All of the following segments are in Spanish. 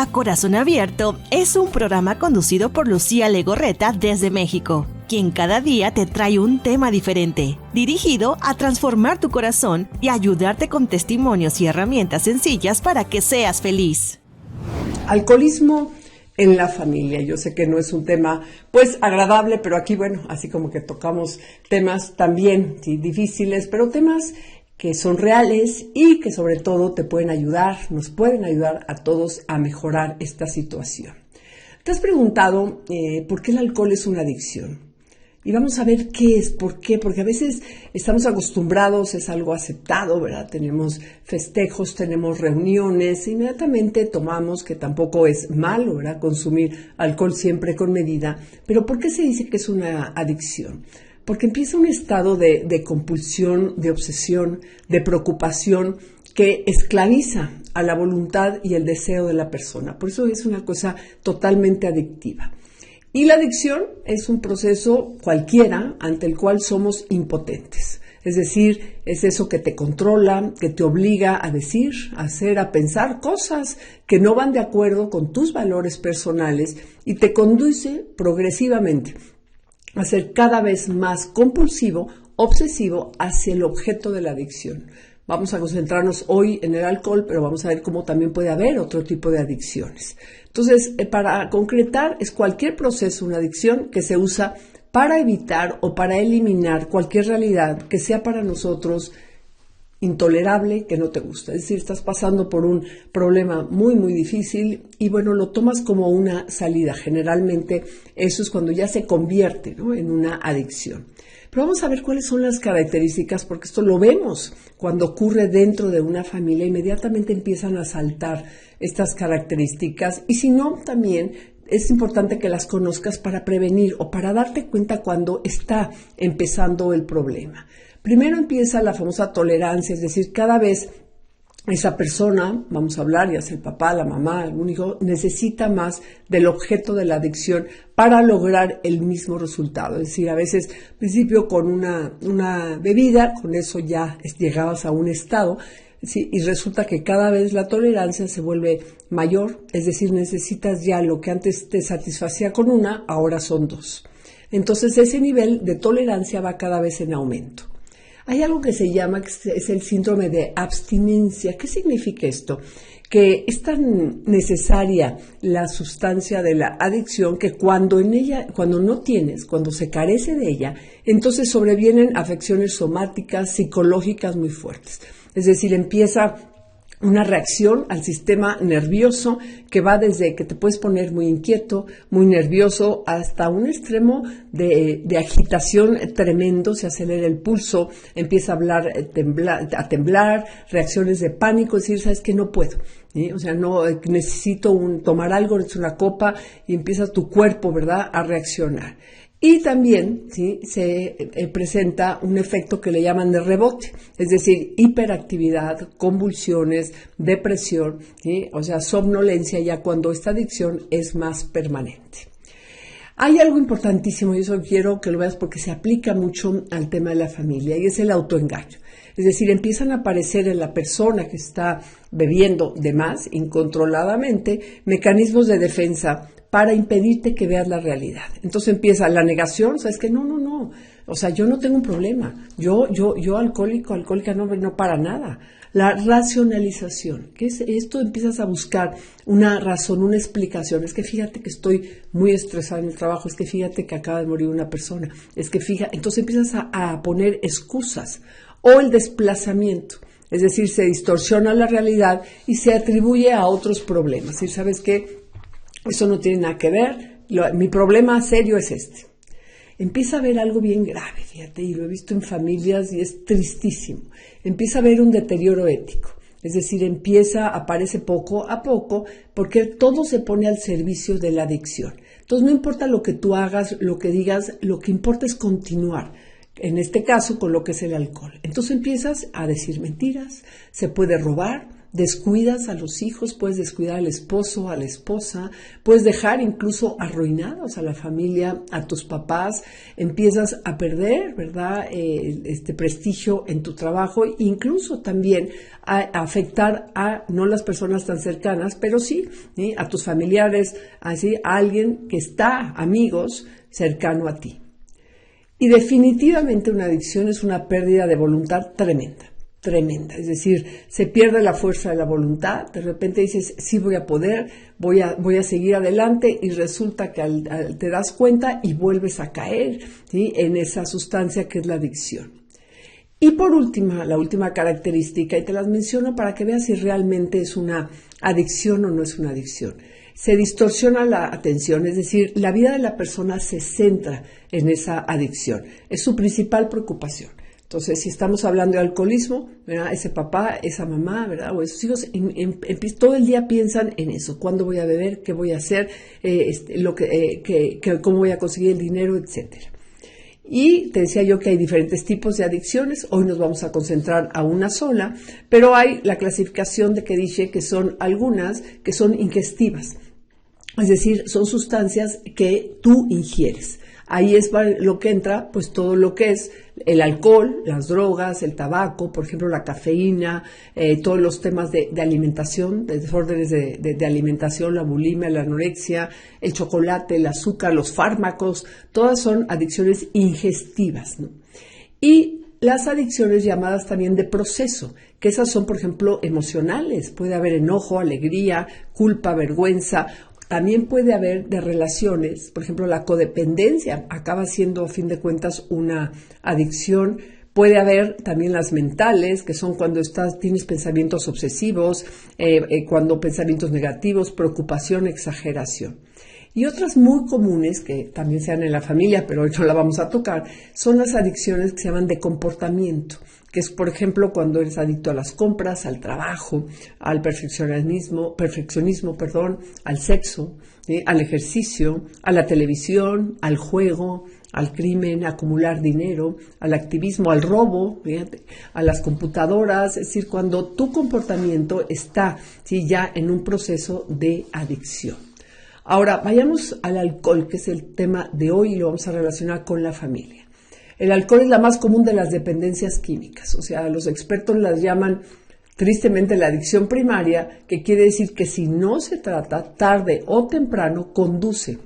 A Corazón Abierto es un programa conducido por Lucía Legorreta desde México, quien cada día te trae un tema diferente, dirigido a transformar tu corazón y ayudarte con testimonios y herramientas sencillas para que seas feliz. Alcoholismo en la familia. Yo sé que no es un tema pues agradable, pero aquí bueno, así como que tocamos temas también sí, difíciles, pero temas que son reales y que sobre todo te pueden ayudar, nos pueden ayudar a todos a mejorar esta situación. ¿Te has preguntado por qué el alcohol es una adicción? Y vamos a ver qué es, por qué, porque a veces estamos acostumbrados, es algo aceptado, ¿verdad? Tenemos festejos, tenemos reuniones, inmediatamente tomamos, que tampoco es malo, ¿verdad? Consumir alcohol siempre con medida, pero ¿por qué se dice que es una adicción? Porque empieza un estado de compulsión, de obsesión, de preocupación que esclaviza a la voluntad y el deseo de la persona. Por eso es una cosa totalmente adictiva. Y la adicción es un proceso cualquiera ante el cual somos impotentes. Es decir, es eso que te controla, que te obliga a decir, a hacer, a pensar cosas que no van de acuerdo con tus valores personales y te conduce progresivamente a ser cada vez más compulsivo, obsesivo hacia el objeto de la adicción. Vamos a concentrarnos hoy en el alcohol, pero vamos a ver cómo también puede haber otro tipo de adicciones. Entonces, para concretar, es cualquier proceso, una adicción que se usa para evitar o para eliminar cualquier realidad que sea para nosotros intolerable, que no te gusta. Es decir, estás pasando por un problema muy, muy difícil y bueno, lo tomas como una salida. Generalmente eso es cuando ya se convierte, ¿no?, en una adicción. Pero vamos a ver cuáles son las características, porque esto lo vemos cuando ocurre dentro de una familia. Inmediatamente empiezan a saltar estas características y si no, también es importante que las conozcas para prevenir o para darte cuenta cuando está empezando el problema. Primero empieza la famosa tolerancia, es decir, cada vez esa persona, vamos a hablar, ya sea el papá, la mamá, algún hijo, necesita más del objeto de la adicción para lograr el mismo resultado. Es decir, a veces, al principio con una bebida, con eso ya llegabas a un estado, ¿sí? Y resulta que cada vez la tolerancia se vuelve mayor, es decir, necesitas ya lo que antes te satisfacía con una, ahora son dos. Entonces ese nivel de tolerancia va cada vez en aumento. Hay algo que se llama, que es el síndrome de abstinencia. ¿Qué significa esto? Que es tan necesaria la sustancia de la adicción que cuando no tienes, cuando se carece de ella, entonces sobrevienen afecciones somáticas, psicológicas muy fuertes. Es decir, empieza una reacción al sistema nervioso que va desde que te puedes poner muy inquieto, muy nervioso, hasta un extremo de agitación tremendo, se acelera el pulso, empieza a temblar, reacciones de pánico, es decir, sabes que no puedo, ¿sí? O sea, no necesito tomar algo, necesito una copa y empieza tu cuerpo, ¿verdad?, a reaccionar. Y también ¿sí?, se presenta un efecto que le llaman de rebote, es decir, hiperactividad, convulsiones, depresión, ¿sí?, o sea, somnolencia ya cuando esta adicción es más permanente. Hay algo importantísimo y eso quiero que lo veas porque se aplica mucho al tema de la familia y es el autoengaño. Es decir, empiezan a aparecer en la persona que está bebiendo de más, incontroladamente, mecanismos de defensa para impedirte que veas la realidad. Entonces empieza la negación, ¿sabes qué? No, o sea, yo no tengo un problema, yo alcohólica, no para nada. La racionalización, ¿qué es esto? Empiezas a buscar una razón, una explicación. Es que fíjate que estoy muy estresada en el trabajo, es que fíjate que acaba de morir una persona, entonces empiezas a poner excusas o el desplazamiento. Es decir, se distorsiona la realidad y se atribuye a otros problemas. ¿Sí? ¿Sabes qué? Eso no tiene nada que ver, mi problema serio es este. Empieza a haber algo bien grave, fíjate, y lo he visto en familias y es tristísimo. Empieza a haber un deterioro ético, es decir, aparece poco a poco, porque todo se pone al servicio de la adicción. Entonces no importa lo que tú hagas, lo que digas, lo que importa es continuar. En este caso, con lo que es el alcohol. Entonces empiezas a decir mentiras, se puede robar, descuidas a los hijos, puedes descuidar al esposo, a la esposa, puedes dejar incluso arruinados a la familia, a tus papás, empiezas a perder, ¿verdad?, este prestigio en tu trabajo, incluso también a afectar a no las personas tan cercanas, pero sí, a tus familiares, así, a alguien que está, amigos, cercano a ti. Y definitivamente una adicción es una pérdida de voluntad tremenda. Es decir, se pierde la fuerza de la voluntad, de repente dices, sí voy a poder, voy a seguir adelante, y resulta que te das cuenta y vuelves a caer, ¿sí?, en esa sustancia que es la adicción. Y por último, la última característica, y te las menciono para que veas si realmente es una adicción o no es una adicción. Se distorsiona la atención, es decir, la vida de la persona se centra en esa adicción. Es su principal preocupación. Entonces, si estamos hablando de alcoholismo, ¿verdad?, ese papá, esa mamá, ¿verdad?, o esos hijos, todo el día piensan en eso. ¿Cuándo voy a beber? ¿Qué voy a hacer? ¿Cómo voy a conseguir el dinero? Etcétera. Y te decía yo que hay diferentes tipos de adicciones. Hoy nos vamos a concentrar a una sola, pero hay la clasificación de que dice que son algunas que son ingestivas. Es decir, son sustancias que tú ingieres. Ahí es lo que entra, pues todo lo que es el alcohol, las drogas, el tabaco, por ejemplo, la cafeína, todos los temas de alimentación, de desórdenes de alimentación, la bulimia, la anorexia, el chocolate, el azúcar, los fármacos, todas son adicciones ingestivas, ¿no? Y las adicciones llamadas también de proceso, que esas son, por ejemplo, emocionales. Puede haber enojo, alegría, culpa, vergüenza. También puede haber de relaciones, por ejemplo, la codependencia acaba siendo, a fin de cuentas, una adicción. Puede haber también las mentales, que son cuando tienes pensamientos obsesivos, cuando pensamientos negativos, preocupación, exageración. Y otras muy comunes, que también se dan en la familia, pero hoy no la vamos a tocar, son las adicciones que se llaman de comportamiento, que es, por ejemplo, cuando eres adicto a las compras, al trabajo, al perfeccionismo, al sexo, al ejercicio, a la televisión, al juego, al crimen, a acumular dinero, al activismo, al robo, fíjate, a las computadoras. Es decir, cuando tu comportamiento está, ¿sí?, ya en un proceso de adicción. Ahora, vayamos al alcohol, que es el tema de hoy, y lo vamos a relacionar con la familia. El alcohol es la más común de las dependencias químicas, o sea, los expertos las llaman tristemente la adicción primaria, que quiere decir que si no se trata, tarde o temprano conduce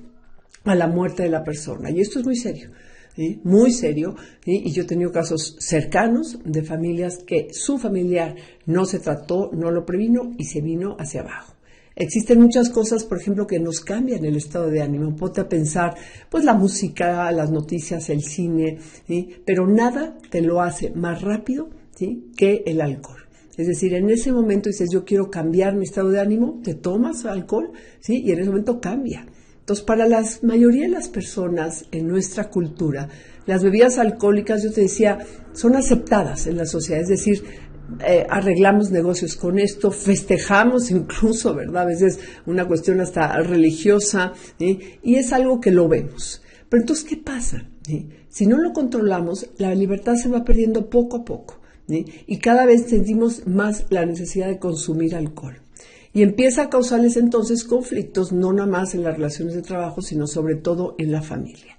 a la muerte de la persona. Y esto es muy serio, ¿sí?, muy serio, ¿sí? Y yo he tenido casos cercanos de familias que su familiar no se trató, no lo previno y se vino hacia abajo. Existen muchas cosas, por ejemplo, que nos cambian el estado de ánimo. Ponte a pensar, pues la música, las noticias, el cine, ¿sí?, pero nada te lo hace más rápido, ¿sí?, que el alcohol. Es decir, en ese momento dices, yo quiero cambiar mi estado de ánimo, te tomas alcohol, ¿sí?, y en ese momento cambia. Entonces, para la mayoría de las personas en nuestra cultura, las bebidas alcohólicas, yo te decía, son aceptadas en la sociedad. Es decir, arreglamos negocios con esto, festejamos incluso, ¿verdad? A veces una cuestión hasta religiosa, ¿sí?, y es algo que lo vemos. Pero entonces, ¿qué pasa? ¿Sí? Si no lo controlamos, la libertad se va perdiendo poco a poco, ¿sí?, y cada vez sentimos más la necesidad de consumir alcohol. Y empieza a causarles entonces conflictos, no nada más en las relaciones de trabajo, sino sobre todo en la familia.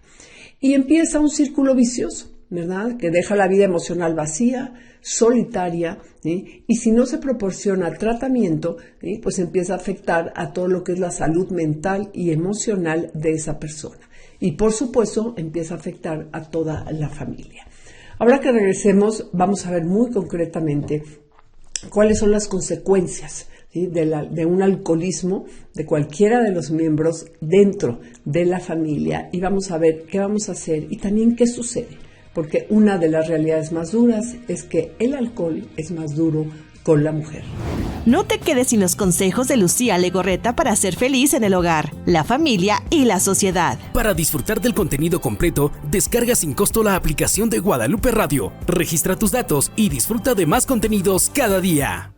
Y empieza un círculo vicioso, ¿verdad?, que deja la vida emocional vacía, solitaria, ¿sí?, y si no se proporciona tratamiento, ¿sí?, pues empieza a afectar a todo lo que es la salud mental y emocional de esa persona. Y por supuesto empieza a afectar a toda la familia. Ahora que regresemos, vamos a ver muy concretamente cuáles son las consecuencias, ¿sí?, de un alcoholismo de cualquiera de los miembros dentro de la familia, y vamos a ver qué vamos a hacer y también qué sucede. Porque una de las realidades más duras es que el alcohol es más duro con la mujer. No te quedes sin los consejos de Lucía Legorreta para ser feliz en el hogar, la familia y la sociedad. Para disfrutar del contenido completo, descarga sin costo la aplicación de Guadalupe Radio, registra tus datos y disfruta de más contenidos cada día.